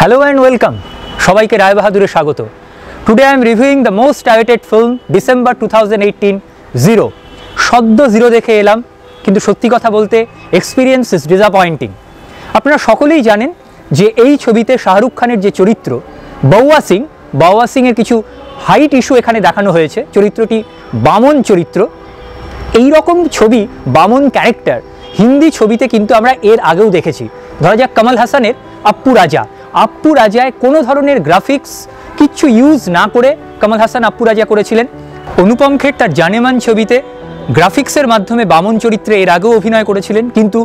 Hello and welcome. সবাইকে রায় বাহাদুরে স্বাগত। Today I am reviewing the most awaited film December 2018 Zero. সদ্য zero দেখে এলাম, কিন্তু সত্যি কথা বলতে এক্সপিরিয়েন্স ইজ ডিসঅ্যাপয়েন্টিং। আপনারা সকলেই জানেন যে এই ছবিতে শাহরুখ খানের যে চরিত্র বাউয়া সিংয়ের কিছু হাইট ইস্যু এখানে দেখানো হয়েছে। চরিত্রটি বামন চরিত্র। এই রকম ছবি বামন ক্যারেক্টার হিন্দি ছবিতে কিন্তু আমরা এর আগেও দেখেছি। ধরা যাক কমল হাসানের আপ্পু রাজায় কোনো ধরনের গ্রাফিক্স কিচ্ছু ইউজ না করে কমল হাসান আপ্পু রাজা করেছিলেন। অনুপম খের তার জানেমান ছবিতে গ্রাফিক্সের মাধ্যমে বামন চরিত্রে এর আগেও অভিনয় করেছিলেন, কিন্তু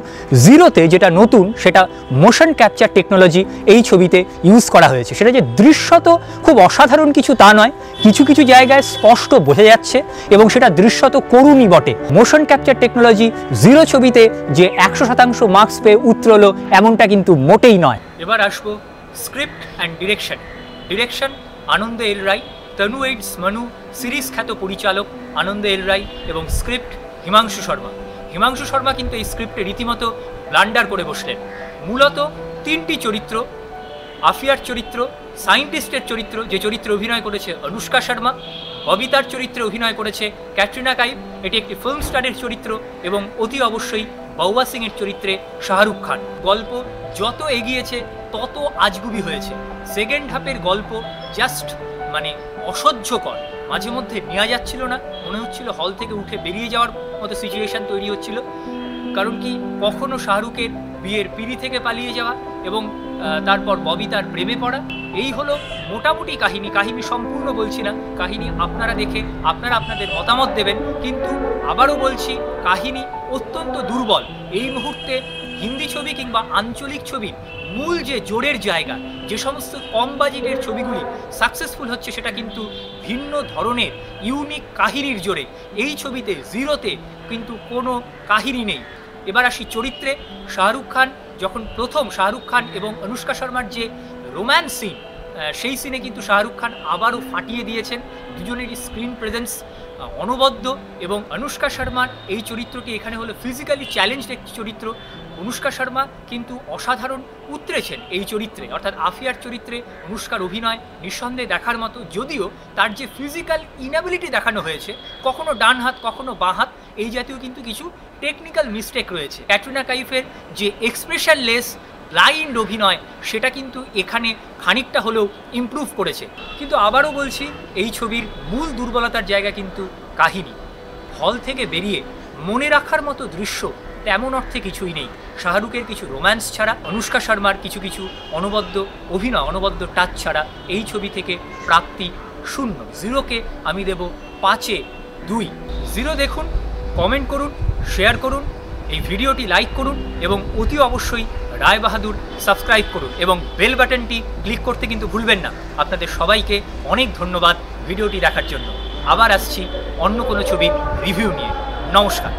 জিরোতে যেটা নতুন সেটা মোশন ক্যাপচার টেকনোলজি এই ছবিতে ইউজ করা হয়েছে। সেটা যে দৃশ্যত খুব অসাধারণ কিছু তা নয়, কিছু কিছু জায়গায় স্পষ্ট বোঝা যাচ্ছে এবং সেটা দৃশ্যত করুণই বটে। মোশন ক্যাপচার টেকনোলজি জিরো ছবিতে যে 100% মার্কস পেয়ে উতরলো এমনটা কিন্তু মোটেই নয়। এবার আসবো script and direction Anand L Rai, Tanu weds Manu, series খ্যাত পরিচালক আনন্দ এল রায় এবং স্ক্রিপ্ট হিমাংশু শর্মা কিন্তু এই স্ক্রিপ্টে রীতিমতো ব্লান্ডার করে বসলেন। মূলত তিনটি চরিত্র, আফিয়ার চরিত্র, সায়েন্টিস্টের চরিত্র যে চরিত্রে অভিনয় করেছে অনুষ্কা শর্মা, ববিতার চরিত্রে অভিনয় করেছে ক্যাটরিনা কাইফ, এটি একটি ফিল্ম স্টারের চরিত্র, এবং অতি অবশ্যই বাউয়া সিংয়ের চরিত্রে শাহরুখ খান। গল্প যত এগিয়েছে তত আজগুবি হয়েছে। সেকেন্ড হাফের গল্প জাস্ট অসহ্যকর, মাঝে মধ্যে নেওয়া যাচ্ছিল না, মনে হচ্ছিল হল থেকে উঠে বেরিয়ে যাওয়ার মতো সিচুয়েশান তৈরি হচ্ছিল। কারণ কি, কখনো শাহরুখের বিয়ের পিড়ি থেকে পালিয়ে যাওয়া এবং তারপর ববিতার প্রেমে পড়া, এই হলো মোটামুটি কাহিনী সম্পূর্ণ বলছি না, কাহিনী আপনারা দেখে আপনারা আপনাদের মতামত দেবেন। কিন্তু আবারও বলছি, কাহিনী অত্যন্ত দুর্বল। এই মুহূর্তে হিন্দি ছবি কিংবা আঞ্চলিক ছবির মূল যে জোরের জায়গা, যে সমস্ত কম বাজেটের ছবিগুলি সাকসেসফুল হচ্ছে, সেটা কিন্তু ভিন্ন ধরনের ইউনিক কাহিনীর জোরে। এই ছবিতে জিরোতে কিন্তু কোনো কাহিনী নেই। এবার আসি চরিত্রে। শাহরুখ খান এবং অনুষ্কা শর্মার যে রোম্যান্স সিন, সেই সিনে কিন্তু শাহরুখ খান আবারও ফাটিয়ে দিয়েছেন। দুজনেরই স্ক্রিন প্রেজেন্স অনবদ্য, এবং অনুষ্কা শর্মার এই চরিত্রটি এখানে হলো ফিজিক্যালি চ্যালেঞ্জড একটি চরিত্র। অনুষ্কা শর্মা কিন্তু অসাধারণ উতরেছেন এই চরিত্রে, অর্থাৎ আফিয়ার চরিত্রে অনুষ্কার অভিনয় নিঃসন্দেহে দেখার মতো, যদিও তার যে ফিজিক্যাল ইনএবিলিটি দেখানো হয়েছে, কখনো ডান হাত কখনো বাঁ হাত, এই জাতীয় কিন্তু কিছু টেকনিক্যাল মিস্টেক রয়েছে। ক্যাটরিনা কাইফের যে এক্সপ্রেশনলেস ব্লাইন্ড অভিনয়, সেটা কিন্তু এখানে খানিকটা হলেও ইমপ্রুভ করেছে। কিন্তু আবারও বলছি, এই ছবির মূল দুর্বলতার জায়গা কিন্তু কাহিনী। হল থেকে বেরিয়ে মনে রাখার মতো দৃশ্য তেমন অর্থে কিছুই নেই। শাহরুখের কিছু রোম্যান্স ছাড়া, অনুষ্কা শর্মার কিছু অনবদ্য অভিনয়, অনবদ্য টাচ ছাড়া এই ছবি থেকে প্রাপ্তি শূন্য। জিরোকে আমি দেব 5-2। জিরো দেখুন, কমেন্ট করুন, শেয়ার করুন, এই ভিডিওটি লাইক করুন এবং অতি অবশ্যই রায় বাহাদুর সাবস্ক্রাইব করুন এবং বেল বাটনটি ক্লিক করতে কিন্তু ভুলবেন না। আপনাদের সবাইকে অনেক ধন্যবাদ ভিডিওটি দেখার জন্য। আবার আসছি অন্য কোনো ছবির রিভিউ নিয়ে। নমস্কার।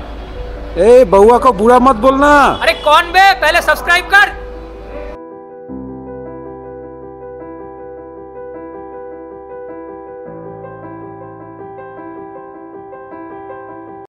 ए बउआ को बुरा मत बोलना। अरे कौन बे, पहले सब्सक्राइब कर।